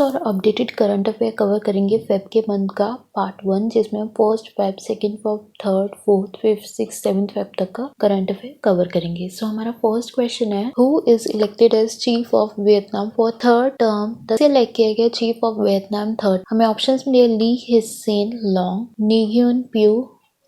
और updated current affair cover करेंगे Feb के मंथ का पार्ट 1, जिसमें हम first Feb, second Feb, third, fourth, fifth, six, seventh Feb तक का करंट अफेयर कवर करेंगे। सो हमारा फर्स्ट क्वेश्चन है, who is elected as chief of Vietnam for third term? Elect किया गया चीफ ऑफ वियतनाम थर्ड। हमें options में दिया ली हिसेन लॉन्ग, निग्युन प्यू,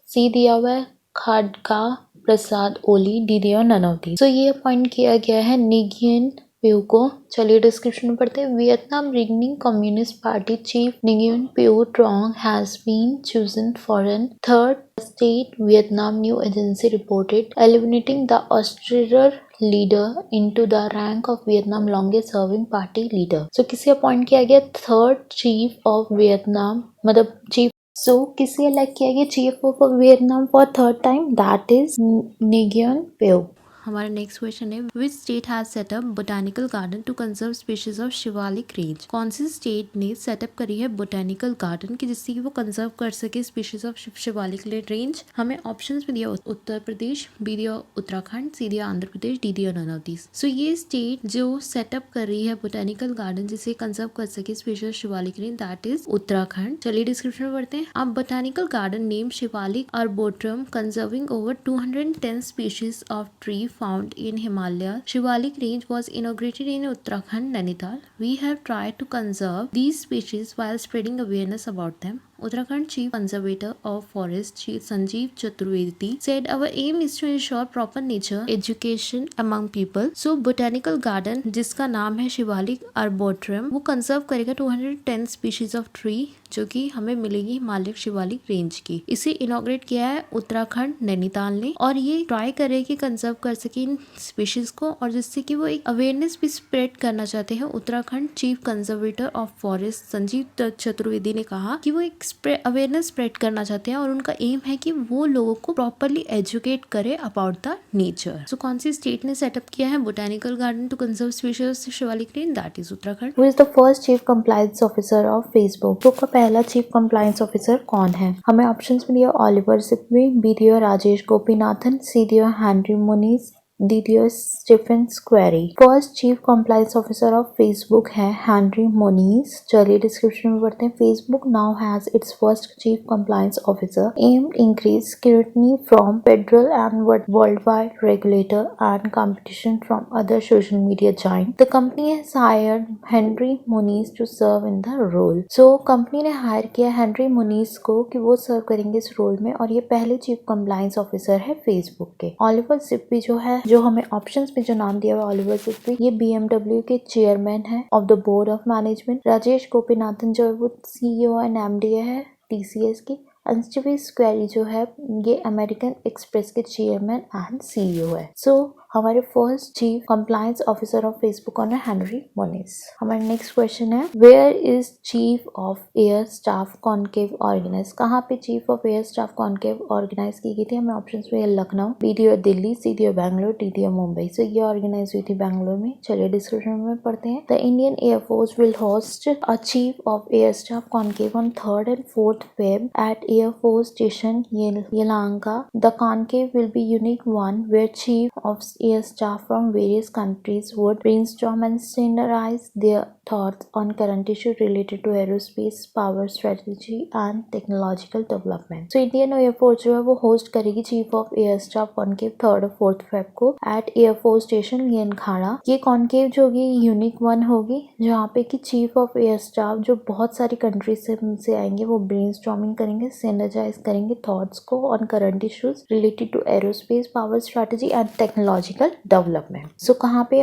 सी दिया हुआ है खाडका प्रसाद ओली, डी दिया नन ऑफ दीज। सो ये अपॉइंट किया गया है निग्युन प्यू को। चलिए डिस्क्रिप्शन में पढ़ते हैं। Vietnam reigning Communist Party chief Nguyen Phu Trong has been chosen for an third state, Vietnam new agency reported, eliminating the austere leader into the rank of Vietnam longest serving party leader. So किसे appoint किया गया third chief of Vietnam, मतलब chief. So किसे elect किया गया chief of Vietnam for third time? That is Nguyen Phu. हमारा next question है, which state has set up botanical garden to conserve species of Shivalik range? कौन सी state ने setup करी है बोटानिकल गार्डन की जिससे कि वो कंजर्व कर सके स्पीशीज ऑफ शिवालिक रेंज? हमें ऑप्शंस में दिया उत्तर प्रदेश, बी दिया उत्तराखंड, सी दिया आंध्र प्रदेश, डी दिया नन ऑफ दीज। सो ये स्टेट जो सेटअप कर रही है बोटानिकल गार्डन जिसे कंजर्व कर सके species of Shivalik range, that is Uttarakhand. चलिए डिस्क्रिप्शन में पढ़ते हैं। अब botanical garden name Shivalik arboretum conserving over 210 species of tree found in Himalaya. Shivalik range was inaugurated in Uttarakhand, Nainital. We have tried to conserve these species while spreading awareness about them. Uttarakhand Chief Conservator of Forest Sanjeev Chaturvedi said our aim is to ensure proper nature education among people. So botanical garden जिसका नाम है शिवालिक आर्बोट्रम, वो conserve करेगा 210 species of tree जो कि हमें मिलेगी Himalaya Shivalik range की। इसे इनॉग्रेट किया है उत्तराखंड नैनीताल ने और ये ट्राई करे कि कंजर्व कर सके इन स्पीशीज को और जिससे कि वो एक अवेयरनेस भी स्प्रेड करना चाहते हैं। Uttarakhand chief conservator of forest Sanjeev Chaturvedi ने कहा कि वो एक अवेयरनेस स्प्रेड करना चाहते हैं और उनका एम है कि वो लोगों को प्रॉपरली एजुकेट करे अबाउट द नेचर। सो कौन सी स्टेट ने सेटअप किया है botanical garden to conserve species of Shivalik range? That is Uttarakhand. Who is the first chief compliance officer of Facebook? तो का पहला चीफ कंप्लायंस ऑफिसर कौन है? हमें ऑप्शंस में दिया ओलिवर सिप्वी, बी दिया राजेश गोपीनाथन, सी दिया हेनरी मुनीज, डी दिया Stephen Squeri. First chief compliance officer of Facebook है हेनरी मुनीज। चलिए डिस्क्रिप्शन में पढ़ते हैं। Facebook now has its first chief compliance officer amid increase scrutiny from federal and worldwide regulator and competition from other social media giant. The company has hired Henry Muniz to serve in the role. So company ने hire किया Henry Muniz को कि वो सर्व करेंगे इस role में और ये पहले चीफ कंप्लायंस ऑफिसर है फेसबुक के। ओलिवर सिप्वी जो हमें ऑप्शंस में जो नाम दिया हुआ ओलिवर सिप्वी, ये BMW के चेयरमैन है of the board of management. Rajesh Gopinathan जो है वो CEO एंड MD है TCS की। स्टीफन स्क्वेरी जो है ये अमेरिकन एक्सप्रेस के चेयरमैन एंड CEO है। सो हमारे first chief compliance officer of Facebook on Henry Muniz. हमारा नेक्स्ट क्वेश्चन है, where is chief of air staff conclave organise? कहाँ पे chief of air staff conclave organise की गई थी? हमें ऑप्शंस में लखनऊ, बी दिया दिल्ली, सी दिया बैंगलोर, डी दिया मुंबई। सो ये ऑर्गेनाइज हुई थी बैंगलोर में। चलिए डिस्क्रिप्शन में पढ़ते हैं। The Indian air force will host a chief of air staff conclave on 3rd and 4th Feb at Air Force Station Yelahanka. The conclave will be unique one where chief of air staff from various countries would brainstorm and standardize their thoughts on current issues related to aerospace, power strategy and technological development. So Indian Air Force जो है वो host करेगी chief of air staff conclave 3rd और 4th Feb को eight air force station लियनखाड़ा। ये conclave जो होगी unique one होगी जहाँ पे कि चीफ ऑफ एयर स्टाफ जो बहुत सारी कंट्रीज से आएंगे वो ब्रेनस्टॉर्मिंग करेंगे, सिनर्जाइज करेंगे थॉट्स को on current issues related to aerospace, power strategy and technological development. So कहाँ पे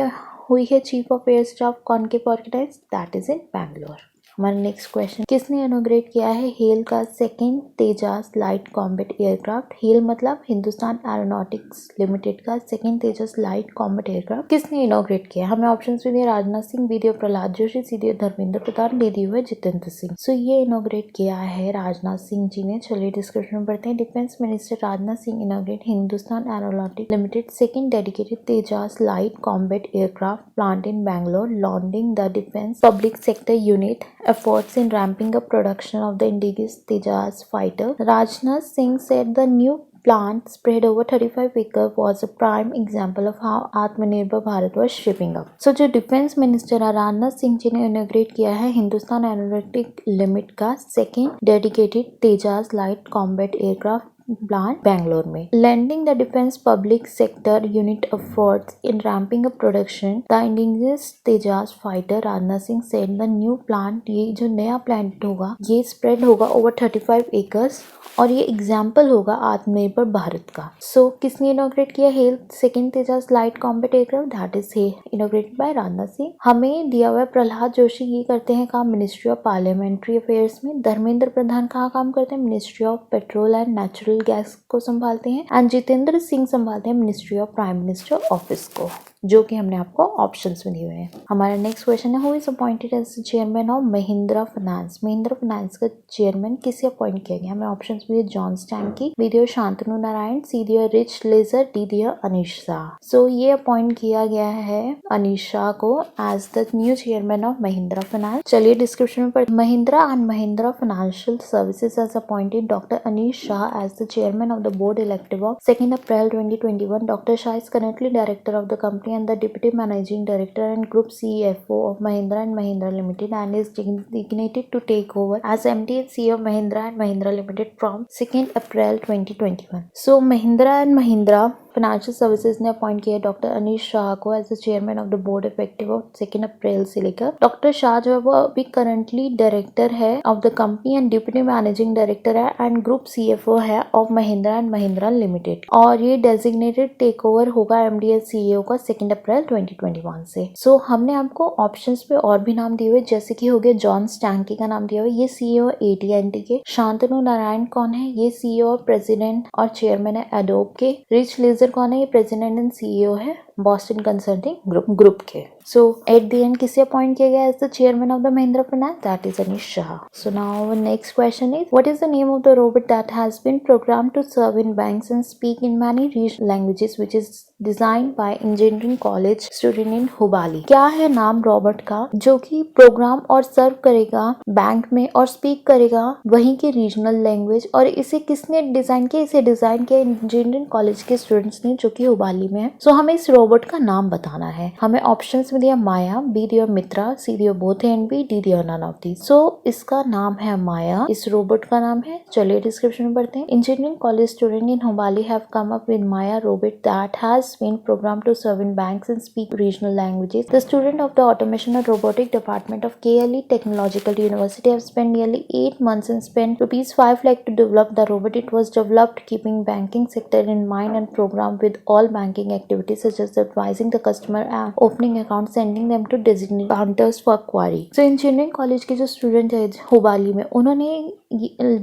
हुई है chief of air staff conclave organise? That is in Bangalore. हमारा नेक्स्ट क्वेश्चन, किसने इनोग्रेट किया है हेल का second Tejas light combat aircraft? HAL मतलब हिंदुस्तान एरोनॉटिक्स लिमिटेड का second Tejas light combat aircraft किसने इनोग्रेट किया? हमें ऑप्शंस में दिए राजनाथ सिंह, बी दिया प्रहलाद जोशी, सी दिया धर्मेंद्र प्रधान, डी दिया हुआ जितेंद्र सिंह। सो ये इनोग्रेट किया है राजनाथ सिंह जी ने। चलिए डिस्क्रिप्शन में पढ़ते हैं। Defence minister Rajnath Singh inaugurate Hindustan aeronautics Limited second dedicated Tejas light combat aircraft plant in Bangalore, lauding the defence public sector unit efforts in ramping up production of the indigenous Tejas fighter. Rajnath Singh said the new plant spread over 35 acres was a prime example of how Atmanirbhar Bharat was shaping up. So जो defence minister Rajnath Singh ji ने inaugurate किया है Hindustan aeronautic limit का second dedicated Tejas light combat aircraft plant Bangalore में lending the defense public sector unit efforts in ramping up production. The indigenous Tejas fighter Rajnath Singh said the new plant ये जो नया plant होगा ये spread होगा over 35 acres और ये example होगा आत्मनिर्भर भारत का. सो किसने इनोग्रेट किया health second Tejas light combat aircraft that is inaugurated by Rajnath Singh. हमें दिया हुआ प्रहलाद जोशी ये करते हैं काम मिनिस्ट्री ऑफ पार्लियामेंट्री अफेयर्स में. धर्मेंद्र प्रधान कहाँ काम करते हैं ministry of petrol and natural gas को संभालते हैं. एंड जितेंद्र सिंह संभालते हैं ministry of prime minister office को, जो कि हमने आपको ऑप्शंस में दिए हुए हैं. हमारा नेक्स्ट क्वेश्चन है who is appointed as chairman of Mahindra Finance. Mahindra Finance का चेयरमैन किसे अपॉइंट किया गया. हमें ऑप्शंस में दिए जॉन स्टैंकी, बी दिया शांतनु नारायण, सी दिया रिच लेजर, डी दिया अनीश शाह. सो ये अपॉइंट किया गया है अनीश शाह को as the new chairman of Mahindra Finance. चलिए डिस्क्रिप्शन में पढ़ते. Mahindra and Mahindra Financial Services has appointed doctor Anish Shah as the chairman of the board elective of 2 April 2021. Dr. Shah is currently director of the company and the Deputy Managing Director and Group CFO of Mahindra and Mahindra Limited and is designated to take over as MD and CEO of Mahindra and Mahindra Limited from 2 April 2021. So Mahindra and Mahindra Financial Services ने appoint किया doctor Anish Shah को as the chairman of the board effective of 2 अप्रैल से लेकर. Doctor Shah जो है वो अभी करंटली डायरेक्टर है of the company and deputy managing director है एंड ग्रुप सीएफओ है of Mahindra and Mahindra Limited. और ये डेजिग्नेटेड टेक ओवर होगा एमडी एंड सीईओ का 2 अप्रैल 2021 से. सो हमने आपको ऑप्शंस पे और भी नाम दिए हुए जैसे कि हो गया जॉन स्टैंकी का नाम दिया हुआ, ये सीईओ एटीएनटी के. शांतनु नारायण कौन है, ये सीईओ प्रेसिडेंट और चेयरमैन है एडोब के. रिच लेजर कौन है, ये प्रेसिडेंट एंड सीईओ है बॉस्टन कंसल्टिंग ग्रुप के. सो एट द एंड किसे अपॉइंट किया गया as the chairman of the Mahindra Finance that is Anish Shah. So now next question is what is the name of the robot that has been programmed to serve in banks and speak in many regional languages which is designed by engineering college student in Hubli. क्या है नाम robot का जो कि programme और सर्व करेगा bank में और स्पीक करेगा वहीं के रीजनल लैंग्वेज. और इसे किसने डिजाइन किया, इसे डिजाइन किया इंजीनियरिंग कॉलेज के स्टूडेंट्स ने जो कि हुबाली में है. सो हमें इस रोबोट का नाम बताना है. हमें ऑप्शंस में दिया माया, बी दिया मित्रा, सी दिया बोथ एंड बी, डी दिया नन ऑफ दीज. सो इसका नाम है माया, इस रोबोट का नाम है. चलिए डिस्क्रिप्शन में पढ़ते हैं. Engineering college student in Hubli have come up with Maya robot that has been programmed to serve in banks and speak regional languages. The student of the automation and robotic department of KLE Technological University have spent nearly 8 months and spent ₹5 lakh to develop the robot. It was developed keeping banking sector in mind and programmed with all banking activities such as advising the customer and opening accounts, sending them to designated counters for query. So engineering college के जो student है हुबाली में उन्होंने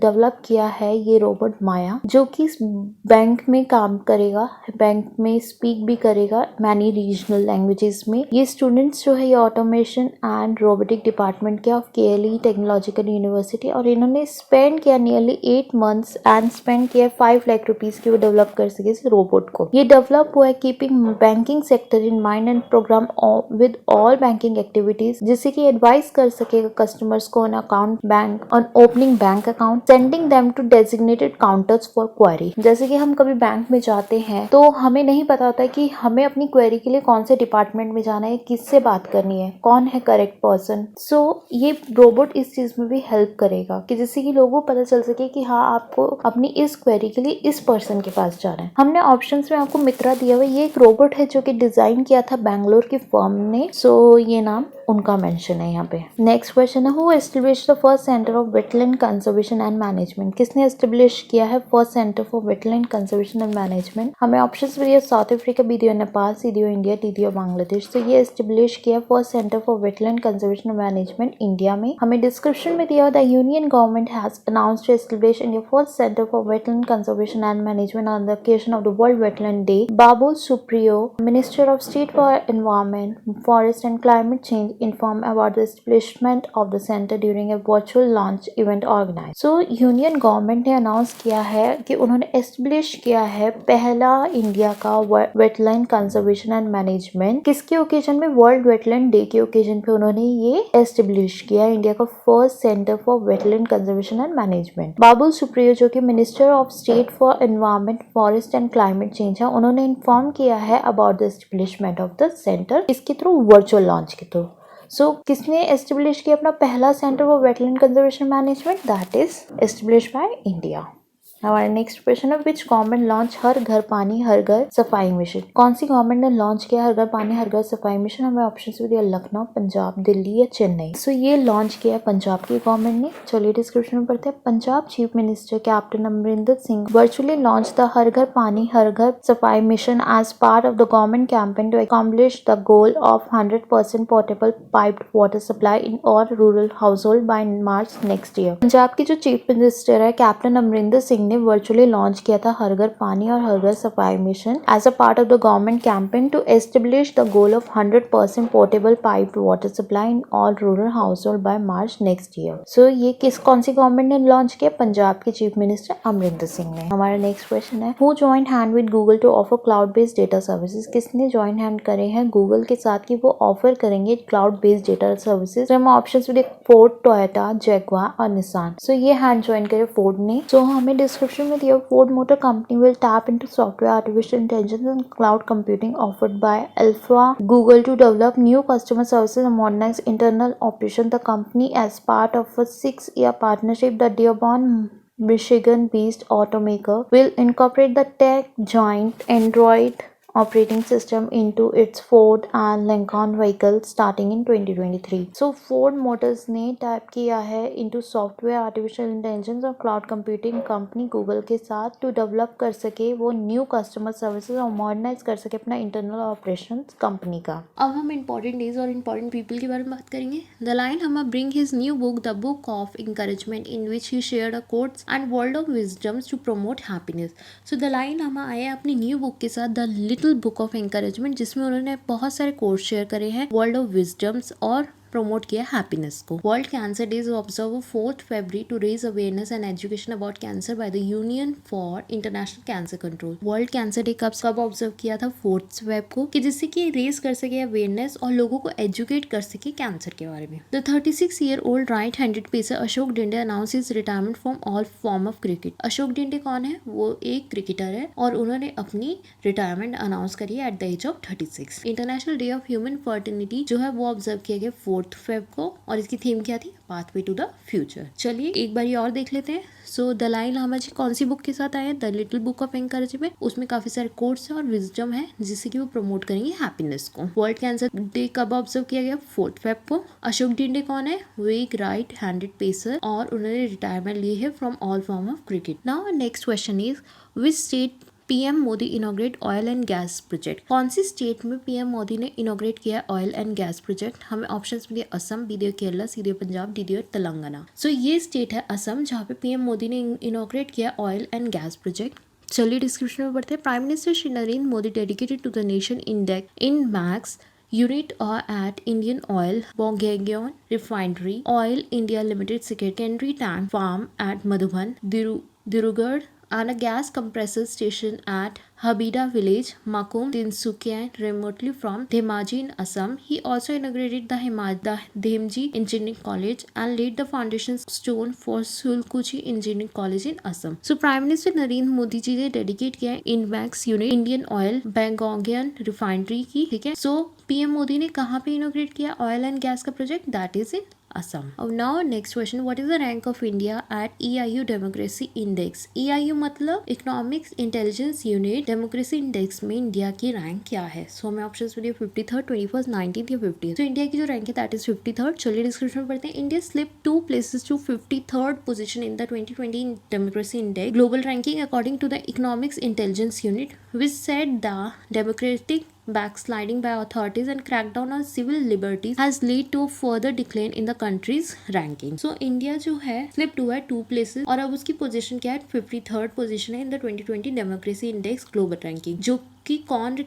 develop किया है ये robot माया जो कि बैंक में काम करेगा, बैंक में स्पीक भी करेगा मैनी रीजनल लैंग्वेजेस में. ये स्टूडेंट्स जो है ये ऑटोमेशन एंड रोबोटिक डिपार्टमेंट के ऑफ केएलई टेक्नोलॉजिकल यूनिवर्सिटी और इन्होंने स्पेंड किया नियरली 8 months एंड स्पेंड किया 5 लाख रुपीस की वो डेवलप कर सके इस रोबोट को. ये डेवलप हुआ है keeping banking sector in mind and program with all banking activities जिससे कि एडवाइस कर सकेगा कस्टमर्स को on account bank on opening bank account, sending them to designated counters for query. जैसे कि हम कभी बैंक में जाते हैं तो हमें नहीं पता होता है कि हमें अपनी क्वेरी के लिए कौन से डिपार्टमेंट में जाना है, किससे बात करनी है, कौन है करेक्ट पर्सन. सो ये रोबोट इस चीज में भी हेल्प करेगा कि जिससे कि लोगों को पता चल सके कि हाँ आपको अपनी इस क्वेरी के लिए इस पर्सन के पास जाना है. हमने ऑप्शंस में आपको मित्रा दिया हुआ, ये एक रोबोट है जो कि डिजाइन किया था बैंगलोर की फर्म ने. सो ये नाम उनका मेंशन है यहाँ पे. नेक्स्ट क्वेश्चन है who established the first centre of wetland conservation and management. किसने एस्टैब्लिश किया है first centre for wetland conservation and management. हमें ऑप्शंस में दिया साउथ अफ्रीका, बी दिया नेपाल, सी दिया इंडिया, डी दिया बांग्लादेश. तो ये एस्टैब्लिश किया first centre for wetland conservation and management India में. हमें डिस्क्रिप्शन में दिया the union government has announced to establish India first centre for wetland conservation and management on the occasion of the world wetland day. Babul Supriyo, minister of state for environment, forest and climate change, informed about the establishment of the center during a virtual launch event organized organise. So union government ने announce किया है कि उन्होंने establish किया है पहला India का wetland conservation and management. किसके ओकेजन में? वर्ल्ड वेटलैंड डे के ओकेजन पे उन्होंने ये एस्टेब्लिश किया इंडिया का first centre for wetland conservation and management. Babul Supriyo जो कि minister of state for environment, forest and climate change है, उन्होंने इन्फॉर्म किया है about the establishment of the centre. इसके थ्रू वर्चुअल लॉन्च के थ्रू। सो किसने एस्टेब्लिश किया अपना पहला centre for wetland conservation management? That is establish by India. हमारा नेक्स्ट क्वेश्चन है which government launch her Ghar Pani Har Ghar Safai mission. कौन सी गवर्नमेंट ने लॉन्च किया हर घर पानी हर घर सफाई मिशन? हमें ऑप्शन भी दिया लखनऊ, पंजाब, दिल्ली या चेन्नई। सो ये लॉन्च किया पंजाब की गवर्नमेंट ने। चलिए डिस्क्रिप्शन में पढ़ते हैं। Punjab chief minister captain Amarinder Singh virtually launch the Har Ghar Pani Har Ghar Safai mission as part of the government campaign to accomplish the goal of 100% portable piped water supply in all rural household by March next year. Punjab की जो chief minister है captain Amarinder Singh ने virtually launch किया था हर घर पानी और Har Ghar Safai mission as a part of the government campaign to establish the goal of 100% portable piped water supply in all rural household by March next year. So ये कौन सी government ने launch किया? पंजाब के chief minister Amarinder Singh ने। हमारा next question है who joined hand with Google to offer cloud based data services. किसने join hand करे हैं गूगल के साथ कि वो ऑफर करेंगे क्लाउड बेस्ड डेटा सर्विसेज? हम ऑप्शंस भी देख फोर्ड, टोयोटा, जैगुआर और निसान। सो ये हैंड ज्वाइन करे फोर्ड ने। सो हमें डिस्क्रिप्शन में दिया Ford Motor Company will tap into software, artificial intelligence and cloud computing offered by Alpha Google to develop new customer services and modernize internal operation. The company, as part of a 6-year partnership, the Dearborn Michigan-based automaker will incorporate the tech giant Android operating system into its Ford and Lincoln vehicles starting in 2023. So Ford Motors ने tap किया है into software, artificial intelligence और cloud computing company Google के साथ to develop कर सके वो new customer services और modernize कर सके अपना internal operations कंपनी का। अब हम important days और important people के बारे में बात करेंगे। The Dalai Lama bring his new book, The Book of Encouragement, in which he shared a quotes and world of wisdoms to promote happiness. So Dalai Lama आए अपनी new book के साथ the little book of encouragement, जिसमें उन्होंने बहुत सारे course share करे हैं वर्ल्ड ऑफ विजडम्स और प्रमोट किया हैप्पीनेस को। World cancer day is observe 4 फरवरी to raise awareness and education about cancer by the union for international cancer control. World cancer day कब ऑब्जर्व किया था? 4 फेब को, कि जिससे कि रेज कर सके अवेयरनेस और लोगों को एजुकेट कर सके कैंसर के बारे में। The 36-year-old right handed pacer Ashok Dinda announce his retirement from all form of cricket. Ashok Dinda कौन है? वो एक क्रिकेटर है और उन्होंने अपनी रिटायरमेंट अनाउंस करी है at the age of 36। International day of human fertility जो है वो ऑब्जर्व किया गया 4 फेब को और इसकी थीम क्या थी? Pathway to the future. चलिए एक बार और देख लेते हैं। सो दलाई लामा जी कौन सी बुक के साथ आए हैं? The little book of encouragement. उसमें काफी सारे कोट्स और विजडम है जिससे कि वो प्रमोट करेंगे हैप्पीनेस को। वर्ल्ड कैंसर डे कब ऑब्जर्व किया गया? 4 फेब को। अशोक डिंडे कौन है? वो एक राइट हैंडेड पेसर और उन्होंने रिटायरमेंट ली है from all form of cricket. Now next question is which state PM Modi inaugurate oil and gas project. कौन सी स्टेट में पीएम मोदी ने इनॉग्रेट किया ऑयल एंड गैस प्रोजेक्ट? हमें ऑप्शंस में दिए असम, बी दिया केरला, सी दिया पंजाब, डी दिया तेलंगाना। सो ये स्टेट है असम जहाँ पे पीएम मोदी ने इनॉग्रेट किया ऑयल एंड गैस प्रोजेक्ट। चलिए डिस्क्रिप्शन में बढ़ते हैं। Prime minister Shri Narendra Modi dedicated to the nation Indmax unit at Indian Oil Bongaigaon Refinery, Oil India Limited secondary tank farm at Madhuban, Dirugarh, and a gas compressor station at Habida village, Makum, Tinsukia, remotely from Dhemaji in Assam. He also inaugurated the Dhemji Engineering College and laid the foundation stone for Sulkuchi Engineering College in Assam. So Prime Minister Narendra Modi ji ने dedicate किया INDMAX unit Indian oil Bongaigaon refinery की, ठीक है। सो PM Modi ने कहाँ पे इनोग्रेट किया oil and gas का project? That is in Assam. Now next question, what is the rank of India at EIU Democracy Index? EIU मतलब Economics Intelligence Unit Democracy Index में इंडिया की रैंक क्या है? सो हमें ऑप्शंस में 53rd, 21st, 19th या 50th। तो India की जो रैंक है दैट इज 53rd। चलिए डिस्क्रिप्शन में पढ़ते हैं। India slip 2 places to 53rd position in the 2020 Democracy Index global ranking according to the Economics Intelligence Unit, which said the democratic backsliding by authorities and crackdown on civil liberties has led to a further decline in the country's ranking. So India जो है slip 2 है 2 places और अब उसकी position क्या है? 53rd position है in the 2020 democracy index global ranking, जो कि कौन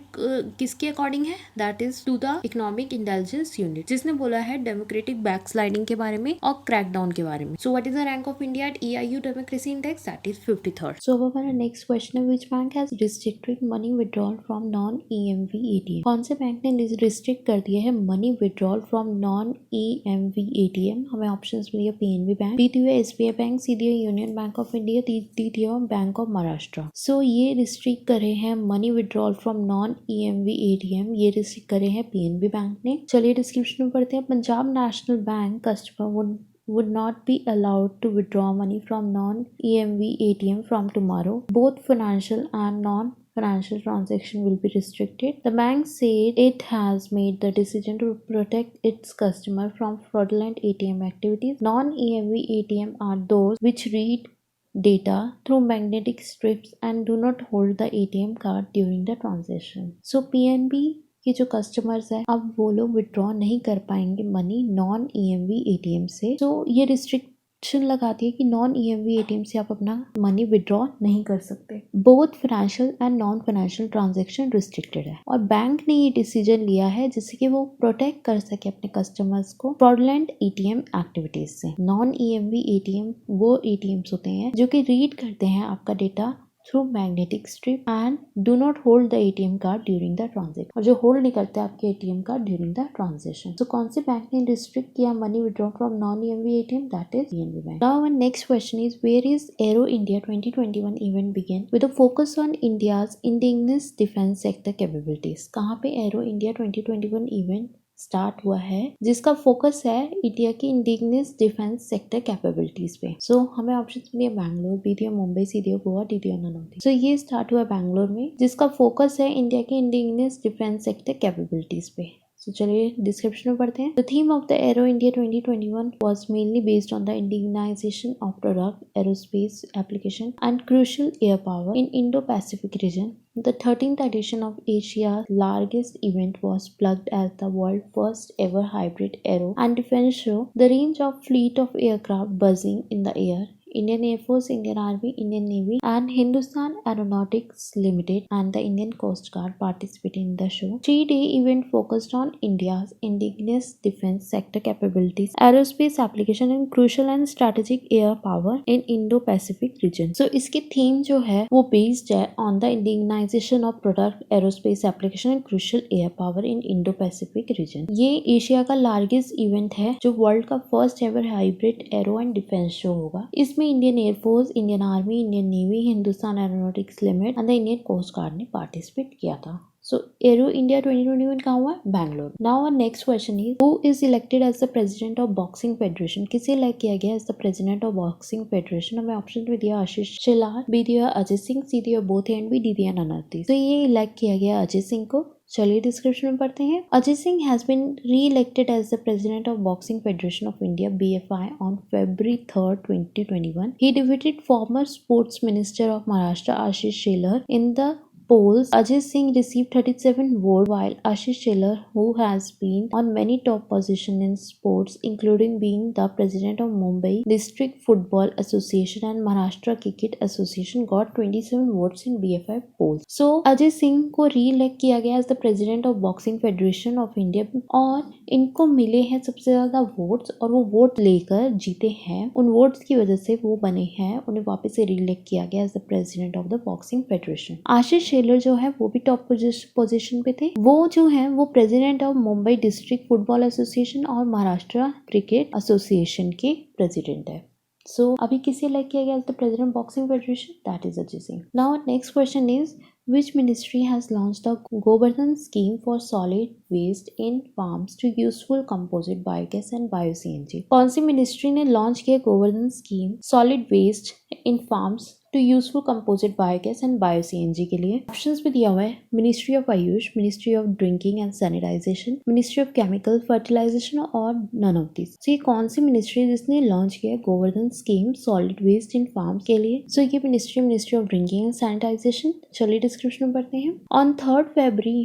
किसके अकॉर्डिंग है, that is to the economic intelligence unit, जिसने बोला है डेमोक्रेटिक बैकस्लाइडिंग के बारे में और क्रैकडाउन के बारे में। So what is the rank of India at EIU democracy index, that is 53rd। सो अब हमारा नेक्स्ट क्वेश्चन है, which bank has restricted money withdrawal from non EMV ATM? कौन से बैंक ने रिस्ट्रिक्ट कर दिया है money withdrawal from non EMV ATM? हमें ऑप्शंस मिली है PNB बैंक, बी दिया SBI बैंक, सी दिया union bank of India, D दिया बैंक ऑफ महाराष्ट्र। सो ये रिस्ट्रिक्ट करे हैं money withdrawal from non EMV ATM, ये रिस्ट्रिक्ट करे हैं PNB बैंक ने। चलिए डिस्क्रिप्शन में पढ़ते हैं। Punjab national bank customer would not be allowed to withdraw money from non-EMV ATM from tomorrow. Both financial and non-financial transaction will be restricted. The bank said it has made the decision to protect its customer from fraudulent ATM activities. Non-EMV ATM are those which read data through magnetic strips and do not hold the ATM card during the transaction. So PNB कि जो customers है अब वो लोग withdraw नहीं कर पाएंगे money non EMV ATM से। तो ये रिस्ट्रिक्शन लगाती है कि नॉन EMV ATM से आप अपना मनी विड्रॉ नहीं कर सकते। Both financial and non financial transaction restricted है और बैंक ने ये डिसीजन लिया है जिससे कि वो प्रोटेक्ट कर सके अपने कस्टमर्स को फ्रॉडुलेंट ATM एक्टिविटीज से। नॉन EMV ATM वो ATMs होते हैं जो कि रीड करते हैं आपका data through magnetic stripe and do not hold the ATM card during the transaction, और जो होल्ड नहीं करते आपके ATM card during the transaction. तो कौन से बैंक ने रिस्ट्रिक्ट किया money withdraw from non EMV ATM? That is PNB bank. Now our next question is, where is aero India 2021 event begin with a focus on India's indigenous defence sector capabilities? कहाँ पे arrow India 2021 event start हुआ है जिसका focus है India की indigenous defence sector capabilities पे? सो हमें options मिले बैंगलोर, बी दिया मुंबई, सी दिया गोवा, डी दिया नन ऑफ दीज। सो ये स्टार्ट हुआ बैंगलोर में जिसका फोकस है इंडिया की इंडिजिनस डिफेंस सेक्टर कैपेबिलिटीज पे। So चलिए डिस्क्रिप्शन में पढ़ते हैं। The theme of the Aero India 2021 was mainly based on the indigenization of product, aerospace application and crucial air power in Indo-Pacific region. The 13th edition of Asia's largest event was plugged as the world's first ever hybrid aero and defense show. The range of fleet of aircraft buzzing in the air, Indian Air Force, Indian Army, Indian Navy and Hindustan Aeronautics Limited and the Indian Coast Guard participated in the show. 3-day event focused on India's indigenous defense sector capabilities, aerospace application and crucial and strategic air power in Indo-Pacific region. So इसकी theme जो है वो based है on the indigenization of product, aerospace application and crucial air power in Indo-Pacific region. ये Asia का largest event है जो world का first ever hybrid aero and defence show होगा। इसमें Indian air force, Indian army, Indian navy, Hindustan aeronautics limited and the Indian coast guard ने participate किया था। So Aero India 2021 कहाँ हुआ? Bangalore. Now our next question is, who is elected as the president of boxing federation? किसे elect किया गया as the president of boxing federation? हमें option में दिया आशीष शेलार, बी दिया अजय सिंह, सी दिया बोथ एंड बी, डी दिया नन ऑफ दीज। तो ये इलेक्ट किया गया अजय सिंह को। चलिए डिस्क्रिप्शन में पढ़ते हैं। Ajay Singh has been reelected as the president of boxing federation of India BFI on February 3rd, 2021. He defeated former sports minister of Maharashtra Ashish Shelar in the polls. Ajay Singh received 37 votes while Ashish Shelar, who has been on many top positions in sports including being the president of Mumbai District Football Association and Maharashtra Cricket Association, got 27 votes in BFI polls. So Ajay Singh को re-elect किया गया as the president of boxing federation of India और इनको मिले हैं सबसे ज्यादा votes और वो वोट लेकर जीते हैं। उन वोट्स की वजह से वो बने हैं, उन्हें वापस से री-इलेक्ट किया गया as the president of the boxing federation. Ashish Shelar जो है वो भी टॉप पोजीशन पे थे। वो जो है वो president of Mumbai district football association और महाराष्ट्र क्रिकेट एसोसिएशन के प्रेसिडेंट है। सो अभी किसे इलेक्ट किया गया as the president boxing federation? That is Ajay Singh. Now next question is, which ministry has launched the Govardhan scheme for solid waste in farms to useful composite biogas and bio-CNG? कौन सी ministry ने launch किया Govardhan scheme solid waste in farms to useful composite biogas and bio CNG के लिए? Options में दिया हुआ है ministry of AYUSH, ministry of drinking and sanitisation, ministry of chemical fertilisation और नन ऑफ दिस। सो ये कौन सी मिनिस्ट्री है जिसने लॉन्च किया Govardhan scheme solid waste in farms के लिए? सो ये ministry of drinking and sanitisation. चलिए डिस्क्रिप्शन में पढ़ते हैं। On 3rd February,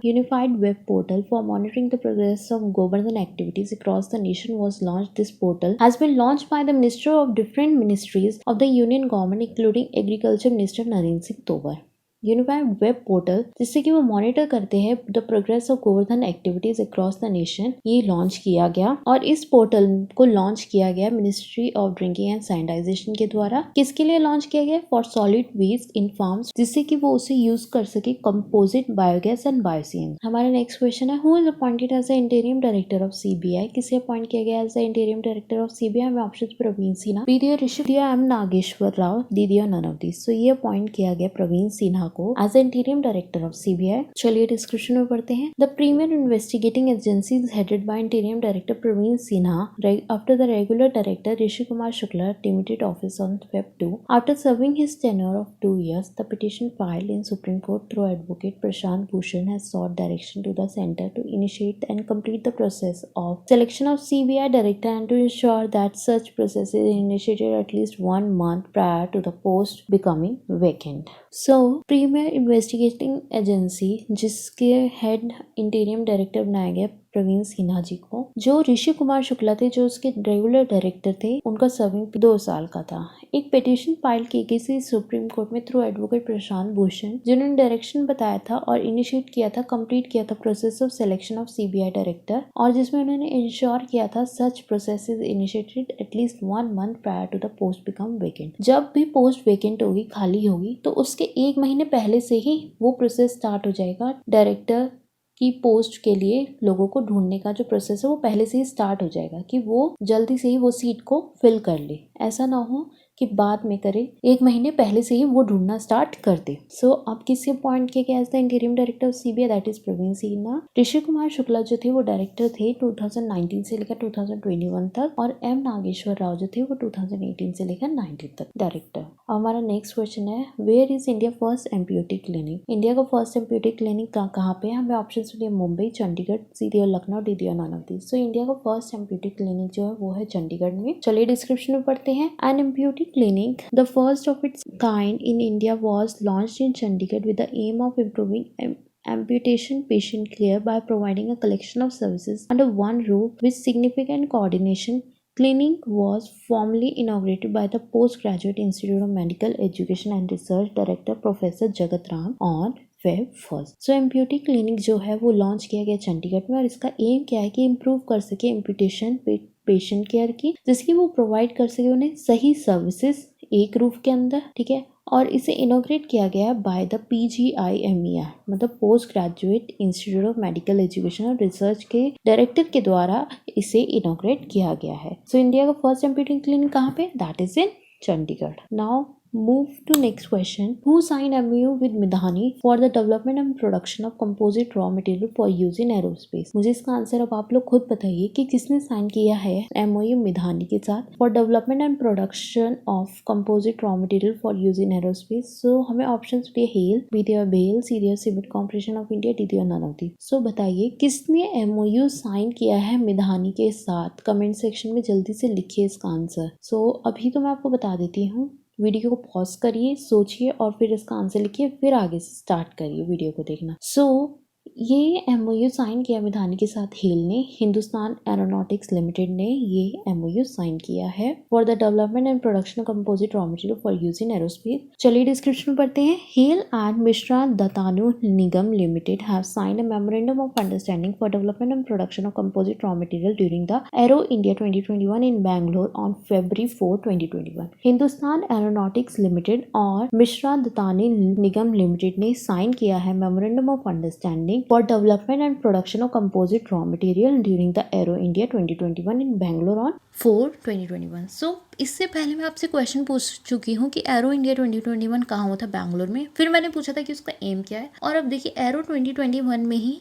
unified web portal for monitoring the progress of Govardhan activities across the nation was launched. This portal has been launched by the Minister of different ministries of the Union Government, including Agriculture Minister Narendra Singh Tovar. Unified web portal जिससे कि वो monitor करते हैं the progress of Gobardhan activities across the nation, ये launch किया गया। और इस पोर्टल को लॉन्च किया गया ministry of drinking and sanitisation के द्वारा। किसके लिए लॉन्च किया गया? For solid waste in farms, जिससे कि वो उसे यूज कर सके कंपोजिट बायोगैस एंड बायोसीएन। हमारा नेक्स्ट क्वेश्चन है who is appointed as the interim director of CBI? किसे अपॉइंट किया गया as the interim director of CBI? में ऑप्शन प्रवीण सिन्हा, पीडीआर ऋषि, एम नागेश्वर राव, डीडीआर नन ऑफ दिस। सो ये अपॉइंट किया गया प्रवीण सिन्हा को as the interim director of CBI. चलिए डिस्क्रिप्शन में पढ़ते हैं। The premier investigating agency is headed by interim director Praveen Sinha after the regular director Rishi Kumar Shukla demitted office on Feb 2. After serving his tenure of 2 years, the petition filed in Supreme Court through advocate Prashant Bhushan has sought direction to the centre to initiate and complete the process of selection of CBI director and to ensure that such process is initiated at least 1 month prior to the post becoming vacant. So, Premier Investigating Agency जिसके head इंटीरियम director बनाया गया प्रवीण सिन्हा जी को, जो ऋषि कुमार शुक्ला थे जो उसके regular director थे, उनका सर्विंग 2 साल का था। एक पिटीशन फाइल की गई थी सुप्रीम कोर्ट में थ्रू एडवोकेट प्रशांत भूषण, जिन्होंने डायरेक्शन बताया था और इनिशिएट किया था, कंप्लीट किया था process of selection of CBI director, और जिसमें उन्होंने इंश्योर किया था such process is initiated at least 1 month prior to the post become vacant. जब भी पोस्ट वेकेंट होगी, खाली होगी, तो उसके 1 महीने पहले से ही वो प्रोसेस स्टार्ट हो जाएगा। डायरेक्टर की पोस्ट के लिए लोगों को ढूंढने का जो प्रोसेस है वो पहले से ही स्टार्ट हो जाएगा कि वो जल्दी से ही वो सीट को फिल कर ले। ऐसा ना हो कि बाद में करे, 1 महीने पहले से ही वो ढूंढना स्टार्ट कर दे। सो अब किसी अपॉइंट किया गया as the interim director of CBI, that is Praveen Sinha. Rishi Kumar Shukla जो थे वो डायरेक्टर थे 2019 से लेकर 2021 तक, और एम नागेश्वर राव जो थे वो 2018 से लेकर 19 तक डायरेक्टर। हमारा नेक्स्ट क्वेश्चन है where is India first amputee clinic? India का फर्स्ट एम्प्यूटी क्लिनिक कहाँ पे है? हमें ऑप्शन दिए मुंबई, चंडीगढ़, सीधी और लखनऊ, डीडी और none of this. So India का फर्स्ट एम्प्यूटी क्लिनिक जो है वो है चंडीगढ़ में। चलिए डिस्क्रिप्शन में पढ़ते हैं। An amputee clinic, the first of its kind in India, was launched in Chandigarh with the aim of improving amputation patient care by providing a collection of services under one roof with significant coordination. Clinic was formally inaugurated by the Postgraduate Institute of Medical Education and Research Director Professor Jagat Ram on Feb 1st. So amputee clinic जो है वो launch किया गया चंडीगढ़ में, और इसका M क्या है कि इम्प्रूव कर सके एम्पुटेशन पेशेंट केयर की, जिसकी वो प्रोवाइड कर सके उन्हें सही सर्विसेज एक रूफ के अंदर, ठीक है। और इसे इनोग्रेट किया गया बाय द PGIMER, मतलब post graduate institute of medical education और रिसर्च के डायरेक्टर के द्वारा इसे इनोग्रेट किया गया है। सो इंडिया का फर्स्ट एम्प्यूटी क्लिनिक कहाँ पे? That is in Chandigarh. Now move to next question. Who signed MOU with Midhani for the development and production of composite raw material for use in aerospace? मुझे इसका आंसर अब आप लोग खुद बताइए कि किसने साइन किया है MOU मिधानी के साथ for development and production of composite raw material for use in aerospace. So हमें ऑप्शंस दिए हेल, बीडीआर बेल, सीरिया सीमेंट कॉर्पोरेशन ऑफ इंडिया, डीडीआर नन ऑफ दिस। सो बताइए किसने MOU साइन किया है मिधानी के साथ? कमेंट सेक्शन में जल्दी से लिखिए इसका आंसर। सो अभी तो मैं आपको बता देती हूँ, वीडियो को पॉज करिए, सोचिए और फिर इसका आंसर लिखिए, फिर आगे से स्टार्ट करिए वीडियो को देखना। ये MOU साइन किया मिधानी के साथ हेल ने, हिंदुस्तान एरोनॉटिक्स लिमिटेड ने ये MOU साइन किया है for the development and production of composite raw material for use in aerospace. चलिए डिस्क्रिप्शन में पढ़ते हैं। HAL and Mishra Dhatu Nigam limited have signed a memorandum of understanding for development and production of composite raw material during the aero India 2021 in Bangalore on February 4, 2021। Hindustan aeronautics limited और Mishra Dhatu Nigam limited ने sign किया है memorandum of understanding for development and production of composite raw material during the Aero India 2021 in Bangalore on 4, 2021। So इससे पहले मैं आपसे question पूछ चुकी हूँ कि एरो इंडिया 2021 कहाँ हुआ था? बैंगलोर में। फिर मैंने पूछा था कि उसका एम क्या है, और अब देखिए एरो 2021 में ही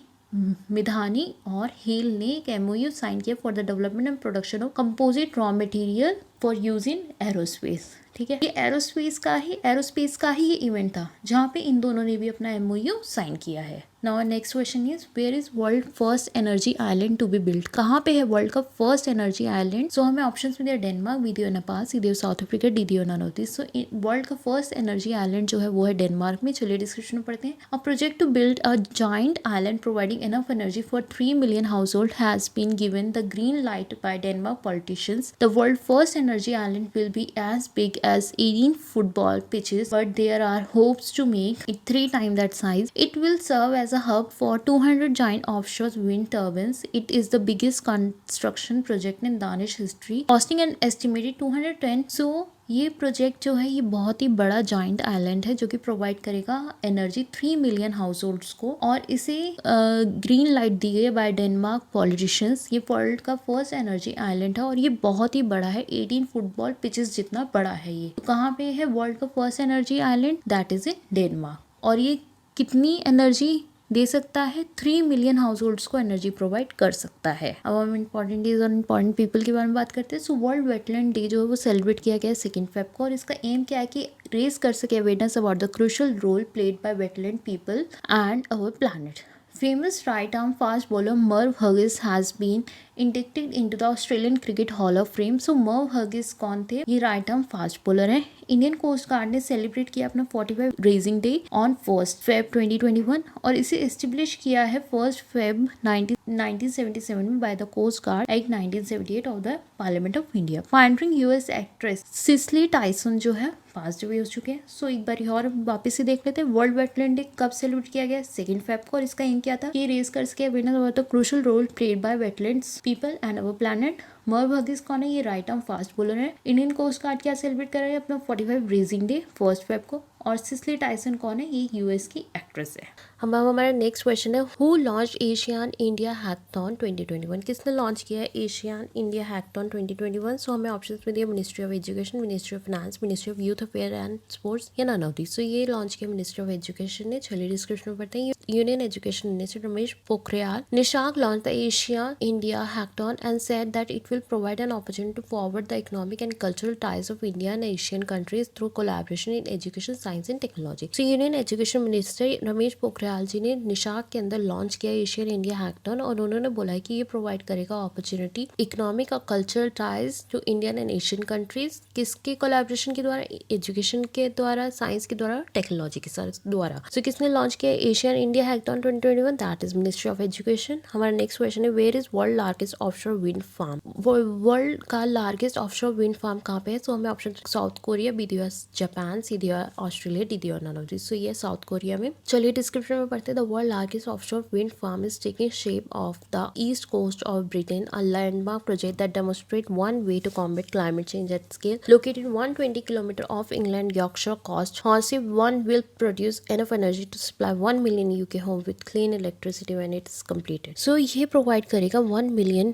मिधानी और हेल ने एक MOU साइन किया for the development and production of composite raw material for use in aerospace. ठीक है, ये एरोस्पेस का ही ये इवेंट था जहाँ पे इन दोनों ने भी अपना MOU साइन किया है। Now next question is where is world first energy island to be build. कहाँ पे है वर्ल्ड का फर्स्ट एनर्जी आइलैंड? सो हमें ऑप्शंस में दिया डेनमार्क, बी दिया नेपाल, सी दिया साउथ अफ्रीका, डी दिया none of this. So world का फर्स्ट एनर्जी आइलैंड जो है वो है डेनमार्क में। चलिए डिस्क्रिप्शन में पढ़ते हैं। A project to build a giant island providing enough energy for 3 million household has been given the green light by Denmark politicians. The world first energy island will be as big as 18 football pitches, but there are hopes to make it 3 times that size. It will serve as a hub for 200 giant offshore wind turbines. It is the biggest construction project in Danish history, costing an estimated 210. So ये project जो है ये बहुत ही बड़ा joint island है जो कि provide करेगा एनर्जी 3 मिलियन हाउस होल्ड्स को, और इसे ग्रीन लाइट दी गई है बाय डेनमार्क पॉलिटिशियंस। ये वर्ल्ड का फर्स्ट एनर्जी आइलैंड है और ये बहुत ही बड़ा है, 18 फुटबॉल पिचेस जितना बड़ा है ये। तो कहाँ पे है वर्ल्ड का first energy island? That is in Denmark. और ये कितनी एनर्जी दे सकता है? 3 मिलियन हाउस होल्ड्स को एनर्जी प्रोवाइड कर सकता है। अब हम इंपॉर्टेंट डेज और इंपॉर्टेंट पीपल के बारे में बात करते हैं। सो वर्ल्ड वेटलैंड डे जो है वो सेलिब्रेट किया गया है 2 फेब को, और इसका एम क्या है कि रेज कर सके awareness about the crucial role played by wetland people and our planet. Famous right-arm fast bowler Merv Hughes has been inducted into the Australian Cricket Hall of Fame. So Merv Hughes कौन थे? ये right arm fast bowler है। Indian coast guard ने celebrate किया अपना 45 raising day on 1 Feb 2021 और इसे establish किया है 1 फेब 1977 में by the coast guard act 1978 of the parliament of India. Pioneering US actress Cicely Tyson जो है पास्ट भी हो चुके हैं। सो एक बार और वापस से देख लेते हैं वर्ल्ड वेटलैंड डे कब सेलिब्रेट किया गया? 2 फेब को, और इसका एम क्या था कि रेज कर सके awareness about the crucial role played by wetlands people and our planet. Merv Hughes कौन है? ये राइट आर्म फास्ट बॉलर है। इंडियन कोस्ट गार्ड क्या सेलिब्रेट कर रहे हैं अपना 45 रेजिंग डे 1 फेब को। और सिसली टाइसन कौन है? ये यूएस की एक्ट्रेस है। हमारा नेक्स्ट क्वेश्चन है who launch Asian India hackathon 2021। किसने लॉन्च किया है एशियन इंडिया हैकथॉन 2021? सो हमें ऑप्शंस में दिया ministry of education, ministry of finance, ministry of youth affair and sports या नन ऑफ दिस। सो ये लॉन्च किया मिनिस्ट्री ऑफ एजुकेशन ने। चलिए डिस्क्रिप्शन में पढ़ते हैं। Union education minister Ramesh Pokhriyal Nishank launched the Asian India Hackathon and said that it will provide an opportunity to forward the economic and cultural ties of India and Asian countries through collaboration in education, science and technology. So union education minister Ramesh Pokhriyal ji ने निशांक के अंदर launch किया Asian India hackathon, और उन्होंने बोला है कि ये प्रोवाइड करेगा अपॉर्चुनिटी इकोनॉमिक और कल्चरल टाइज जो इंडियन एंड एशियन कंट्रीज किसके कोलैबोरेशन के द्वारा? एजुकेशन के द्वारा, साइंस के द्वारा, टेक्नोलॉजी के द्वारा। सो किसने लॉन्च किया Asian India hackathon 2021? That is ministry of education. हमारा नेक्स्ट क्वेश्चन है where is world largest offshore wind farm. World का लार्जेस्ट ऑफशोर विंड फार्म कहाँ पे है? सो हमें ऑप्शन साउथ कोरिया, बी दिया जापान, सी दिया ऑस्ट्रेलिया, डी दिया नन ऑफ दिस। सो ये साउथ कोरिया में। चलिए डिस्क्रिप्शन में पढ़ते हैं। The world largest offshore wind farm is taking shape off the east coast of Britain, a landmark project that demonstrates one way to combat climate change at scale. Located 120 km off England Yorkshire coast, Hornsea 1 will produce enough energy to supply 1 million UK homes with clean electricity when it is completed. So ये provide करेगा 1 million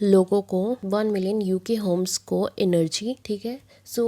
लोगों को, 1 million UK homes को energy. ठीक है। So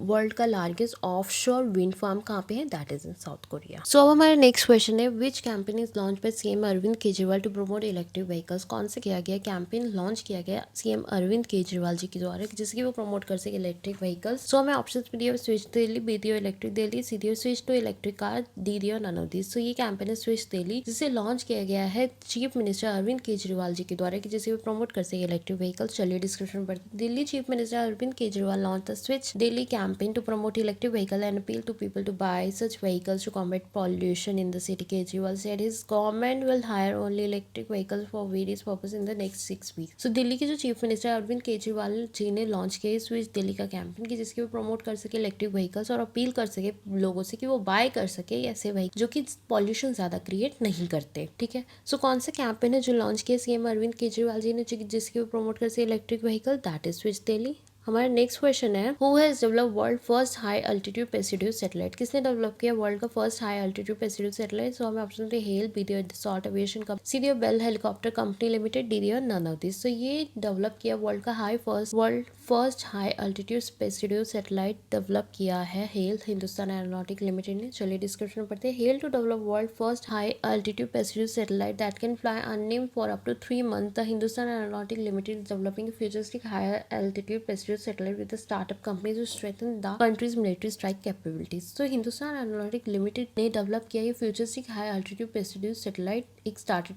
world का largest offshore wind farm कहाँ पे है? That is in south Korea. So अब हमारा नेक्स्ट क्वेश्चन है which campaign is launch by CM Arvind Kejriwal to promote electric vehicles. कौन से किया गया कैंपेन लॉन्च किया गया सीएम अरविंद केजरीवाल जी के द्वारा जिसकी वो प्रमोट कर सके इलेक्ट्रिक व्हीकल्स? सो हमें ऑप्शन में दिया स्विच दिल्ली, बी दिया इलेक्ट्रिक दिल्ली, सी दिया switch to electric car, D दिया नन ऑफ दिस। सो ये कैंपेन है स्विच दिल्ली जिसे लॉन्च किया गया है चीफ मिनिस्टर अरविंद केजरीवाल जी के द्वारा कि जिसे वो प्रमोट कर सके इलेक्ट्रिक व्हीकल्स। चलिए डिस्क्रिप्शन पर Delhi chief minister Arvind Kejriwal launch the switch Delhi campaign to promote electric vehicle and appeal to people to buy such vehicles to combat pollution in the city. Kejriwal said his government will hire only electric vehicles for various purposes in the next 6 weeks. So Delhi के जो chief minister Arvind Kejriwal ji ने launch किया switch Delhi का campaign की जिसकी वो promote कर सके इलेक्ट्रिक व्हीकल्स और अपील कर सके लोगों से कि वो बाय कर सके ऐसे व्हीकल जो कि पॉल्यूशन ज्यादा क्रिएट नहीं करते। ठीक है। सो कौन सा कैंपेन है जो लॉन्च किया सीएम अरविंद केजरीवाल जी ने जिसकी वो प्रमोट कर सके electric vehicle? That is switch Delhi. हमारा नेक्स्ट क्वेश्चन है who has develop world first high altitude pseudo satellite. किसने डेवलप किया वर्ल्ड का first high altitude pseudo satellite? So हमें ऑप्शन थे हेल, बी दिया सॉल्ट एविएशन कंपनी, सी दिया Bell helicopter company limited, D दिया none of this. So ये develop किया world first high altitude space radio satellite develop किया है hello Hindustan aeronautic limited ने। चलिए डिस्क्रिप्शन पढ़ते हैं। HAL to develop world first high altitude space radio satellite that can fly unmanned for up to 3 months, the Hindustan aeronautic limited is developing futuristic high altitude space radio satellite with startup company to strengthen the country's military strike capabilities. तो Hindustan aeronautic limited ने develop किया ये futuristic high altitude space radio satellite एक startup